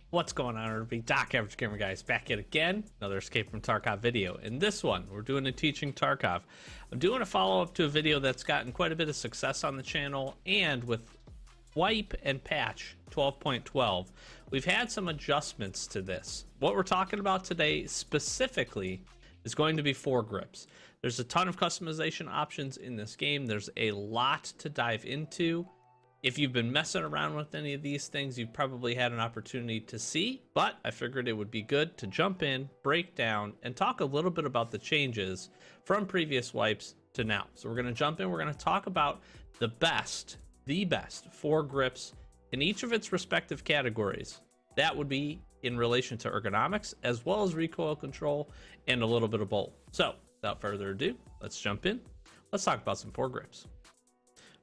What's going on, everybody? Doc Average Gamer Guys back yet again. Another Escape from Tarkov video. In this one, we're doing a teaching Tarkov. I'm doing a follow-up to a video that's gotten quite a bit of success on the channel, and with wipe and patch 12.12, we've had some adjustments to this. What we're talking about today specifically is going to be foregrips. There's a ton of customization options in this game. There's a lot to dive into. If you've been messing around with any of these things, you've probably had an opportunity to see, but I figured it would be good to jump in, break down, and talk a little bit about the changes from previous wipes to now. So we're going to jump in, we're going to talk about the best foregrips in each of its respective categories. That would be in relation to ergonomics, as well as recoil control, and a little bit of both. So without further ado, let's jump in. Let's talk about some foregrips.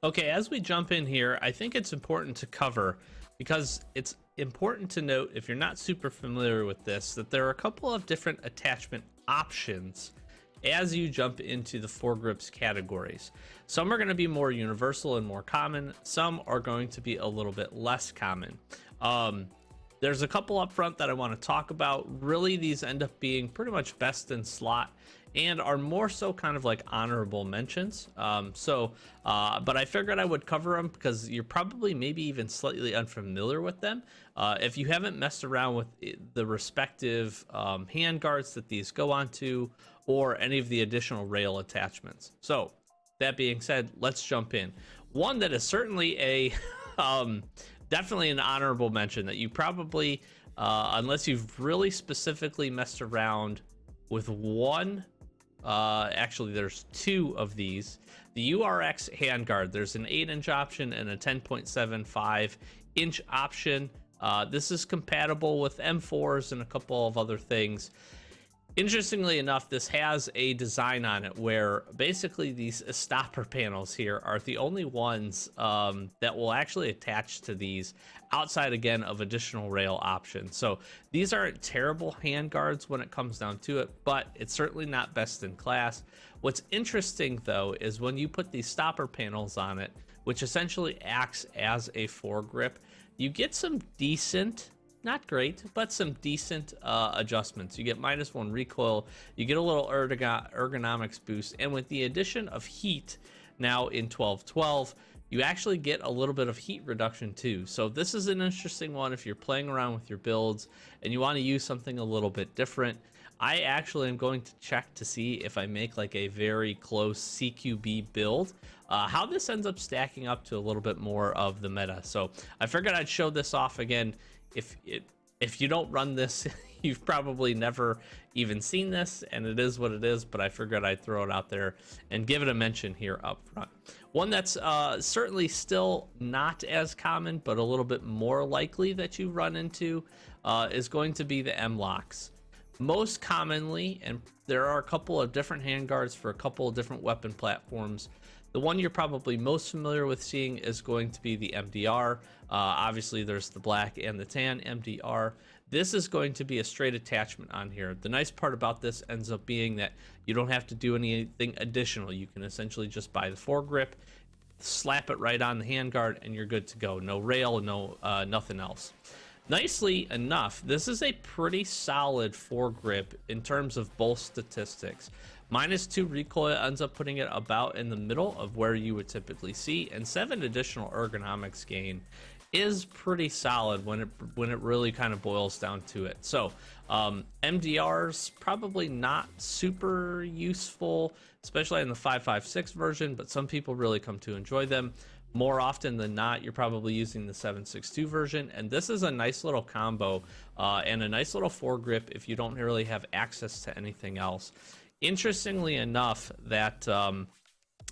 Okay, as we jump in here, I think it's important to cover, because it's important to note, if you're not super familiar with this, that there are a couple of different attachment options as you jump into the foregrips categories. Some are going to be more universal and more common. Some are going to be a little bit less common. There's a couple up front that I want to talk about. Really, these end up being pretty much best in slot and are more so kind of like honorable mentions. But I figured I would cover them because you're probably maybe even slightly unfamiliar with them. If you haven't messed around with the respective hand guards that these go onto, or any of the additional rail attachments. So that being said, let's jump in. One that is certainly a definitely an honorable mention that you probably, unless you've really specifically messed around with one, actually there's two of these. The URX handguard, there's an 8-inch option and a 10.75-inch option. This is compatible with M4s and a couple of other things. Interestingly enough, this has a design on it where basically these stopper panels here are the only ones that will actually attach to these, outside again of additional rail options. So these aren't terrible handguards when it comes down to it, but it's certainly not best in class. What's interesting though is when you put these stopper panels on it, which essentially acts as a foregrip, you get some decent, not great, but some decent adjustments. You get -1 recoil, you get a little ergonomics boost, and with the addition of heat now in 12.12, you actually get a little bit of heat reduction too. So this is an interesting one if you're playing around with your builds and you want to use something a little bit different. I actually am going to check to see if I make like a very close CQB build, how this ends up stacking up to a little bit more of the meta. So I figured I'd show this off again. If you don't run this, you've probably never even seen this, and it is what it is, but I figured I'd throw it out there and give it a mention here up front. One that's certainly still not as common, but a little bit more likely that you run into is going to be the M-LOKs. Most commonly, and there are a couple of different handguards for a couple of different weapon platforms. The one you're probably most familiar with seeing is going to be the MDR. Obviously, there's the black and the tan MDR. This is going to be a straight attachment on here. The nice part about this ends up being that you don't have to do anything additional. You can essentially just buy the foregrip, slap it right on the handguard, and you're good to go. No rail, no nothing else. Nicely enough, this is a pretty solid foregrip in terms of both statistics. -2 recoil ends up putting it about in the middle of where you would typically see, and 7 additional ergonomics gain is pretty solid when it really kind of boils down to it. So MDR's probably not super useful, especially in the 5.56 version, but some people really come to enjoy them. More often than not, you're probably using the 7.62 version, and this is a nice little combo and a nice little foregrip if you don't really have access to anything else. Interestingly enough, that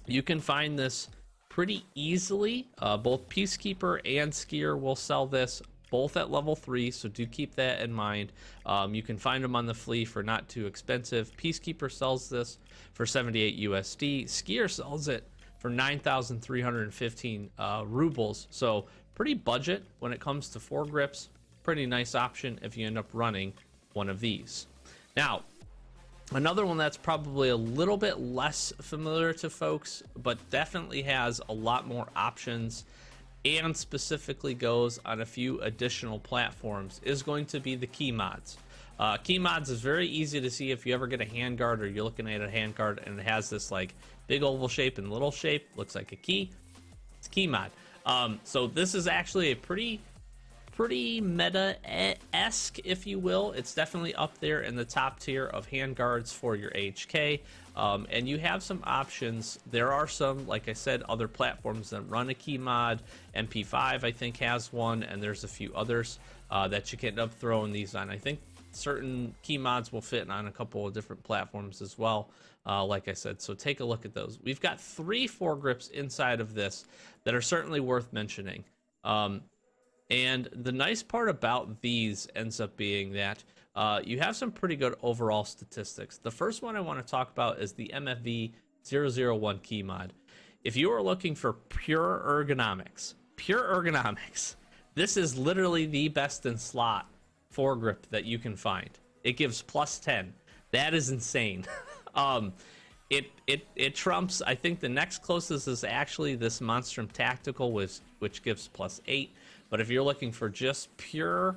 you can find this pretty easily. Both Peacekeeper and Skier will sell this, both at level 3, so do keep that in mind. You can find them on the flea for not too expensive. Peacekeeper sells this for 78 USD. Skier sells it for 9,315 rubles. So pretty budget when it comes to foregrips. Pretty nice option if you end up running one of these. Now, another one that's probably a little bit less familiar to folks, but definitely has a lot more options, and specifically goes on a few additional platforms is going to be the KeyMods. KeyMods is very easy to see if you ever get a handguard or you're looking at a handguard and it has this like big oval shape and little shape, looks like a key. It's KeyMod. So this is actually a pretty meta-esque, if you will. It's definitely up there in the top tier of handguards for your HK. And you have some options. There are some, like I said, other platforms that run a KeyMod. MP5, I think, has one, and there's a few others that you can end up throwing these on. I think certain KeyMods will fit on a couple of different platforms as well, like I said. So take a look at those. We've got 3 foregrips inside of this that are certainly worth mentioning. And the nice part about these ends up being that you have some pretty good overall statistics. The first one I want to talk about is the MFV 001 KeyMod. If you are looking for pure ergonomics, this is literally the best in slot foregrip that you can find. It gives plus 10. That is insane. It trumps, I think the next closest is actually this Monstrum Tactical, which gives plus 8. But if you're looking for just pure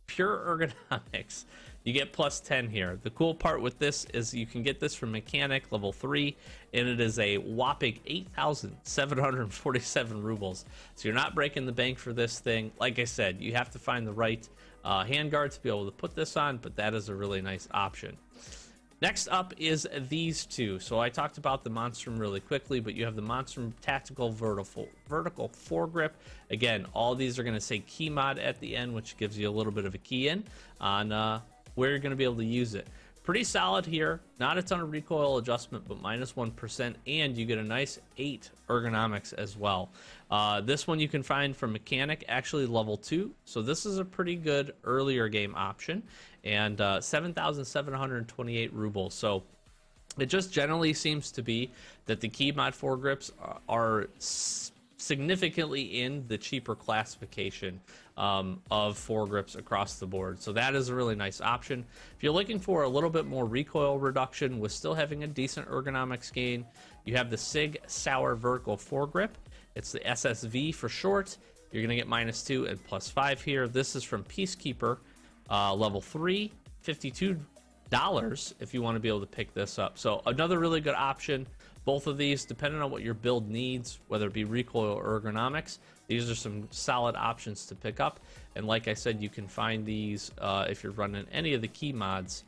ergonomics, you get plus 10 here. The cool part with this is you can get this from Mechanic level 3, and it is a whopping 8,747 rubles. So you're not breaking the bank for this thing. Like I said, you have to find the right handguard to be able to put this on, but that is a really nice option. Next up is these two. So I talked about the Monstrum really quickly, but you have the Monstrum Tactical Vertical Foregrip. Again, all these are going to say KeyMod at the end, which gives you a little bit of a key in on where you're going to be able to use it. Pretty solid here. Not a ton of recoil adjustment, but minus 1%, and you get a nice 8 ergonomics as well. This one you can find from Mechanic, actually level 2. So this is a pretty good earlier game option, and 7,728 rubles. So it just generally seems to be that the KeyMod foregrips are significantly in the cheaper classification of foregrips across the board. So that is a really nice option. If you're looking for a little bit more recoil reduction with still having a decent ergonomics gain, you have the Sig Sauer Vertical Foregrip. It's the SSV for short. You're going to get minus 2 and plus 5 here. This is from Peacekeeper, level 3, $52 if you want to be able to pick this up. So another really good option. Both of these, depending on what your build needs, whether it be recoil or ergonomics, these are some solid options to pick up. And like I said, you can find these if you're running any of the KeyMods,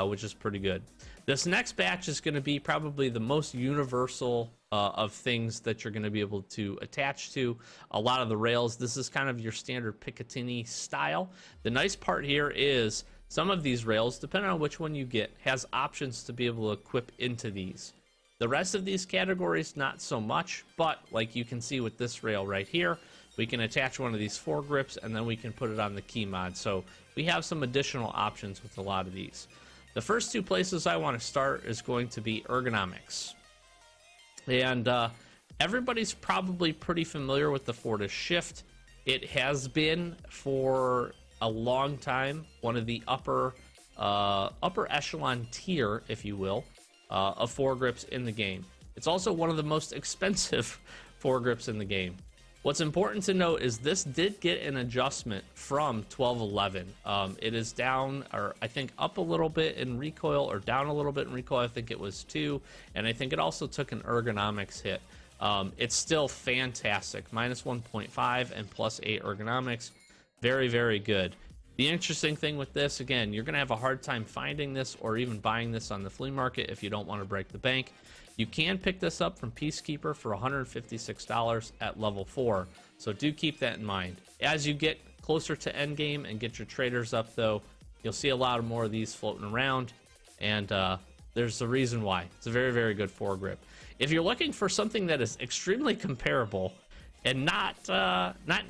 which is pretty good. This next batch is going to be probably the most universal of things that you're going to be able to attach to a lot of the rails. This is kind of your standard Picatinny style. The nice part here is some of these rails, depending on which one you get, has options to be able to equip into these. The rest of these categories, not so much, but like you can see with this rail right here, we can attach one of these foregrips and then we can put it on the KeyMod. So we have some additional options with a lot of these. The first two places I want to start is going to be ergonomics. And everybody's probably pretty familiar with the Fortis Shift. It has been for a long time one of the upper echelon tier, if you will, of foregrips in the game. It's also one of the most expensive foregrips in the game. What's important to note is this did get an adjustment from 12.11. It is down, or I think up a little bit in recoil, or down a little bit in recoil. I think it was 2, and I think it also took an ergonomics hit. It's still fantastic, minus 1.5 and plus 8 ergonomics. Very, very good. The interesting thing with this, again, you're going to have a hard time finding this or even buying this on the flea market if you don't want to break the bank. You can pick this up from Peacekeeper for $156 at level 4, so do keep that in mind. As you get closer to endgame and get your traders up, though, you'll see a lot more of these floating around, and there's a reason why. It's a very, very good foregrip. If you're looking for something that is extremely comparable and not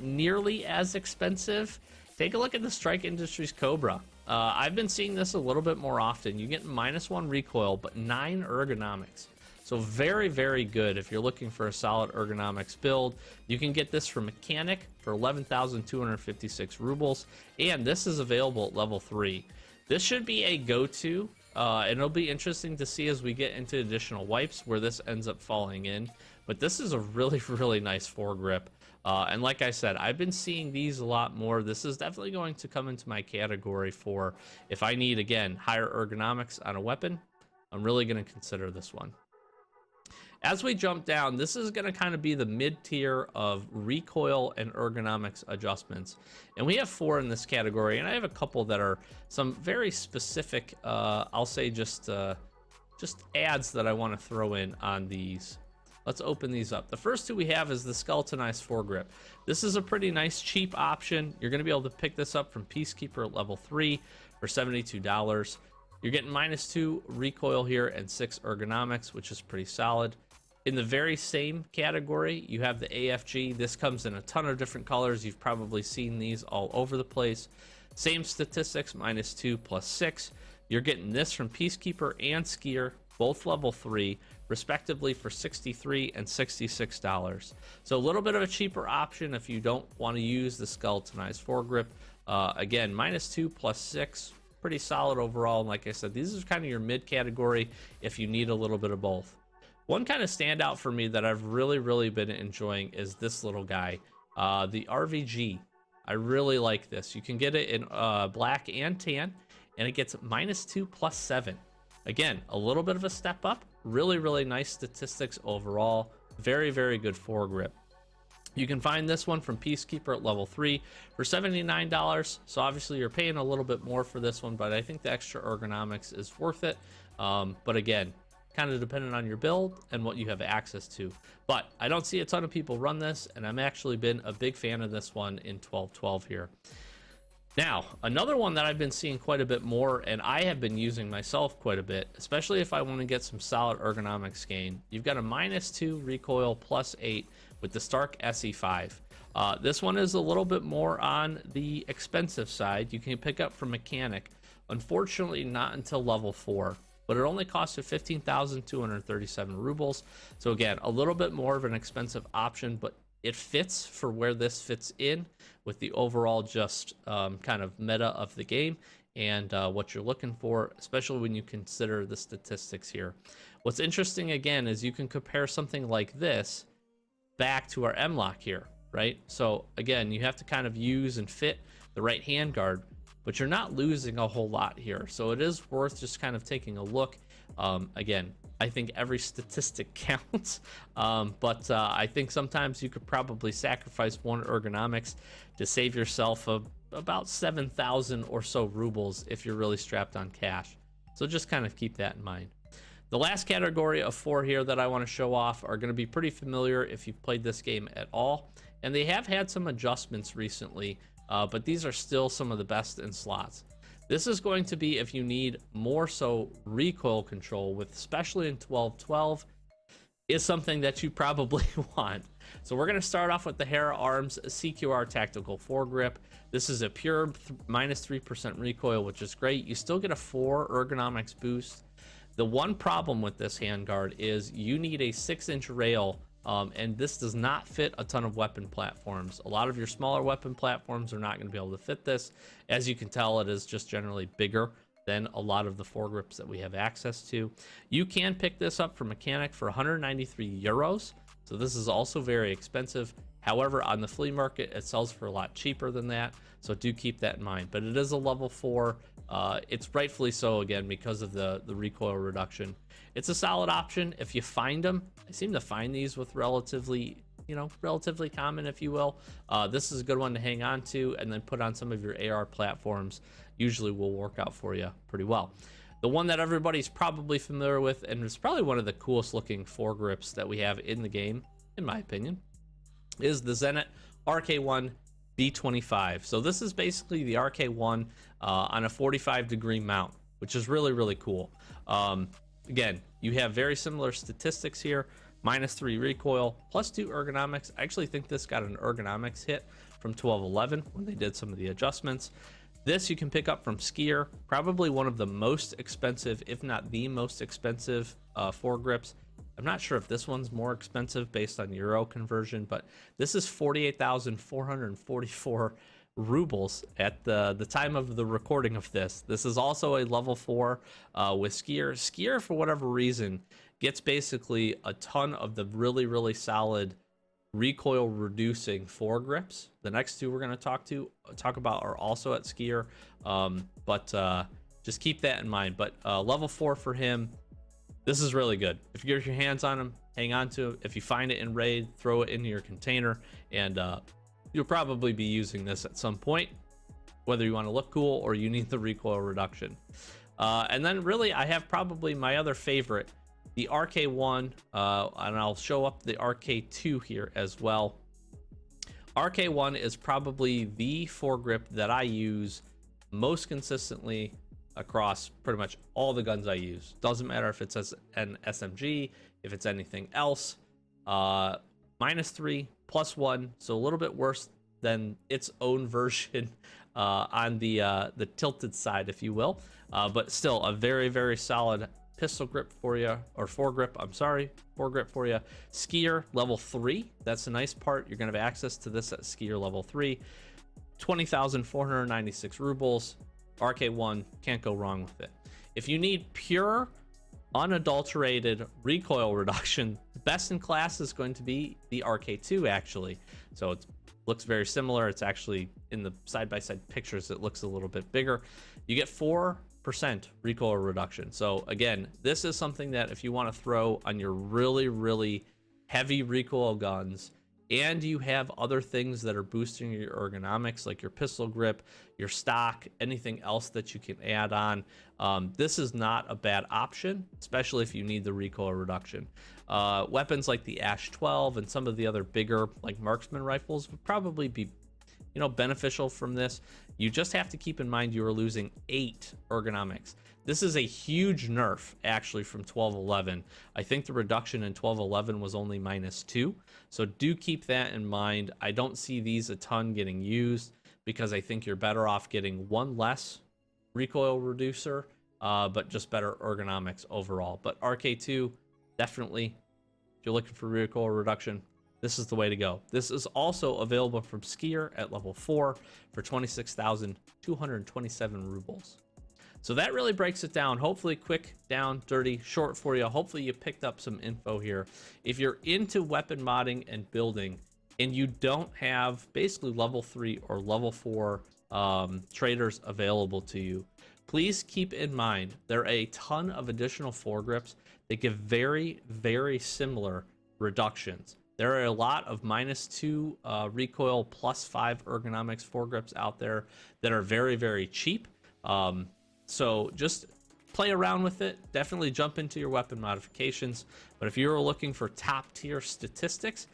nearly as expensive, take a look at the Strike Industries Cobra. I've been seeing this a little bit more often. You get minus 1 recoil, but 9 ergonomics. So very, very good if you're looking for a solid ergonomics build. You can get this from Mechanic for 11,256 rubles, and this is available at level 3. This should be a go-to And it'll be interesting to see as we get into additional wipes where this ends up falling in. But this is a really, really nice foregrip. And like I said, I've been seeing these a lot more. This is definitely going to come into my category for if I need, again, higher ergonomics on a weapon, I'm really going to consider this one. As we jump down, this is going to kind of be the mid-tier of recoil and ergonomics adjustments. And we have 4 in this category, and I have a couple that are some very specific, I'll say just ads that I want to throw in on these. Let's open these up. The first 2 we have is the skeletonized foregrip. This is a pretty nice cheap option. You're going to be able to pick this up from Peacekeeper at level 3 for $72. You're getting -2 recoil here and 6 ergonomics, which is pretty solid. In the very same category, you have the AFG. This comes in a ton of different colors. You've probably seen these all over the place. Same statistics, -2 plus 6. You're getting this from Peacekeeper and Skier, both level 3, respectively for $63 and $66. So a little bit of a cheaper option if you don't want to use the skeletonized foregrip. Again, -2 plus 6, pretty solid overall. And like I said, these are kind of your mid category if you need a little bit of both. One kind of standout for me that I've really been enjoying is this little guy, the RVG. I really like this. You can get it in black and tan, and it gets -2 plus 7. Again, a little bit of a step up. Really nice statistics overall. Very good foregrip. You can find this one from Peacekeeper at level 3 for $79. So obviously you're paying a little bit more for this one, but I think the extra ergonomics is worth it. But again, kind of dependent on your build and what you have access to. But I don't see a ton of people run this, and I'm actually been a big fan of this one in 12.12 here. Now, another one that I've been seeing quite a bit more, and I have been using myself quite a bit, especially if I want to get some solid ergonomics gain. You've got a -2 recoil plus 8 with the Stark SE5. This one is a little bit more on the expensive side. You can pick up from Mechanic. Unfortunately, not until level 4. But it only costs you 15,237 rubles. So again, a little bit more of an expensive option, but it fits for where this fits in with the overall just kind of meta of the game and what you're looking for, especially when you consider the statistics here. What's interesting again is you can compare something like this back to our M-LOK here, right? So again, you have to kind of use and fit the right handguard, but you're not losing a whole lot here. So it is worth just kind of taking a look. Again, I think every statistic counts, but I think sometimes you could probably sacrifice 1 ergonomics to save yourself about 7,000 or so rubles if you're really strapped on cash. So just kind of keep that in mind. The last category of 4 here that I want to show off are going to be pretty familiar if you've played this game at all, and they have had some adjustments recently. But these are still some of the best in slots. This is going to be if you need more so recoil control, with especially in 12.12, is something that you probably want. So we're going to start off with the Hera Arms CQR Tactical Foregrip. This is a pure -3% recoil, which is great. You still get a 4 ergonomics boost. The one problem with this handguard is you need a 6-inch rail. And this does not fit a ton of weapon platforms. A lot of your smaller weapon platforms are not going to be able to fit this. As you can tell, it is just generally bigger than a lot of the foregrips that we have access to. You can pick this up from Mechanic for 193 euros. So this is also very expensive. However, on the flea market, it sells for a lot cheaper than that. So do keep that in mind. But it is a level 4. It's rightfully so, again, because of the recoil reduction. It's a solid option if you find them. I seem to find these with relatively common, if you will. This is a good one to hang on to and then put on some of your AR platforms. Usually will work out for you pretty well. The one that everybody's probably familiar with, and it's probably one of the coolest looking foregrips that we have in the game, in my opinion, is the Zenit RK1 B25. So this is basically the RK1 on a 45-degree mount, which is really cool. Again, you have very similar statistics here. -3 recoil, +2 ergonomics. I actually think this got an ergonomics hit from 12.11 when they did some of the adjustments. This you can pick up from Skier, probably one of the most expensive, if not the most expensive foregrips. I'm not sure if this one's more expensive based on euro conversion, but this is 48,444 rubles at the time of the recording of this. This is also a level 4 with Skier. Skier, for whatever reason, gets basically a ton of the really, really solid recoil reducing foregrips. The next two we're going to talk about are also at Skier, but just keep that in mind. But level 4 for him, this is really good. If you get your hands on him, hang on to it. If you find it in raid, throw it into your container, and you'll probably be using this at some point, whether you want to look cool or you need the recoil reduction. And then really, I have probably my other favorite, the RK1, and I'll show up the RK2 here as well. RK1 is probably the foregrip that I use most consistently across pretty much all the guns I use. Doesn't matter if it's an SMG, if it's anything else. -3, +1, so a little bit worse than its own version on the tilted side, if you will. But still a very, very solid pistol grip for you, or foregrip, I'm sorry, foregrip for you. Skier, level 3, that's a nice part. You're going to have access to this at Skier level 3. 20,496 rubles. RK1, can't go wrong with it. If you need pure, unadulterated recoil reduction, the best in class is going to be the RK2, actually. So it looks very similar. It's actually, in the side-by-side pictures, it looks a little bit bigger. You get 4% recoil reduction. So again, this is something that if you want to throw on your really, really heavy recoil guns, and you have other things that are boosting your ergonomics, like your pistol grip, your stock, anything else that you can add on, this is not a bad option, especially if you need the recoil reduction. Weapons like the Ash 12 and some of the other bigger, like marksman rifles, would probably be, beneficial from this. You just have to keep in mind you are losing 8 ergonomics. This is a huge nerf, actually, from 1211. I think the reduction in 1211 was only -2, so do keep that in mind. I don't see these a ton getting used because I think you're better off getting one less recoil reducer, but just better ergonomics overall. But RK2, definitely, if you're looking for recoil reduction, this is the way to go. This is also available from Skier at level 4 for 26,227 rubles. So that really breaks it down. Hopefully quick, down, dirty, short for you. Hopefully you picked up some info here. If you're into weapon modding and building and you don't have basically level 3 or level 4 traders available to you, please keep in mind there are a ton of additional foregrips that give very, very similar reductions. There are a lot of -2 recoil, +5 ergonomics foregrips out there that are very, very cheap. So just play around with it. Definitely jump into your weapon modifications. But if you're looking for top tier statistics,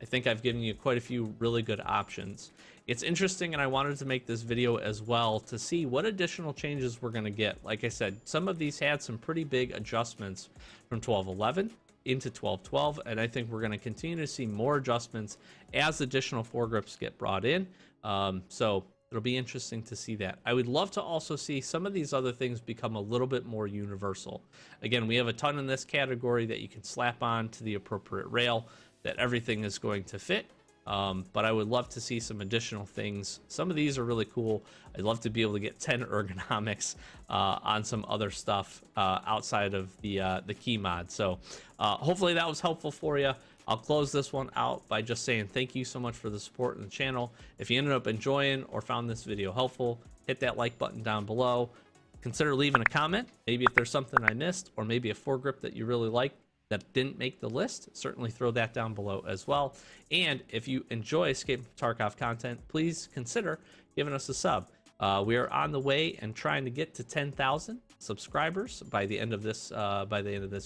I think I've given you quite a few really good options. It's interesting, and I wanted to make this video as well to see what additional changes we're going to get. Like I said, some of these had some pretty big adjustments from 1211 into 1212, and I think we're going to continue to see more adjustments as additional foregrips get brought in. So it'll be interesting to see that. I would love to also see some of these other things become a little bit more universal. Again, we have a ton in this category that you can slap on to the appropriate rail that everything is going to fit. But I would love to see some additional things. Some of these are really cool. I'd love to be able to get 10 ergonomics on some other stuff outside of the KeyMod. So hopefully that was helpful for you. I'll close this one out by just saying thank you so much for the support in the channel. If you ended up enjoying or found this video helpful, hit that like button down below. Consider leaving a comment, maybe if there's something I missed, or maybe a foregrip that you really like that didn't make the list. Certainly throw that down below as well. And if you enjoy Escape from Tarkov content, please consider giving us a sub. We are on the way and trying to get to 10,000 subscribers by the end of this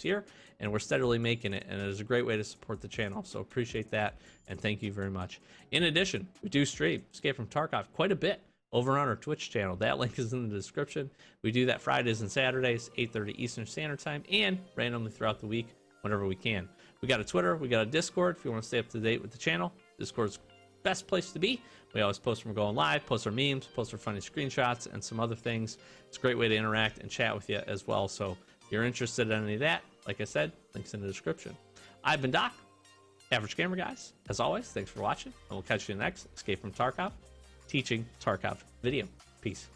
year, and we're steadily making it, and it is a great way to support the channel. So appreciate that, and thank you very much. In addition, we do stream Escape from Tarkov quite a bit over on our Twitch channel. That link is in the description. We do that Fridays and Saturdays, 8:30 Eastern Standard Time, and randomly throughout the week whenever we can. We got a Twitter, we got a Discord. If you want to stay up to date with the channel, Discord's best place to be. We always post when we're going live, post our memes, post our funny screenshots, and some other things. It's a great way to interact and chat with you as well. So if you're interested in any of that, like I said, links in the description. I've been Doc, Average Gamer Guys. As always, thanks for watching, and we'll catch you next Escape from Tarkov teaching Tarkov video. Peace.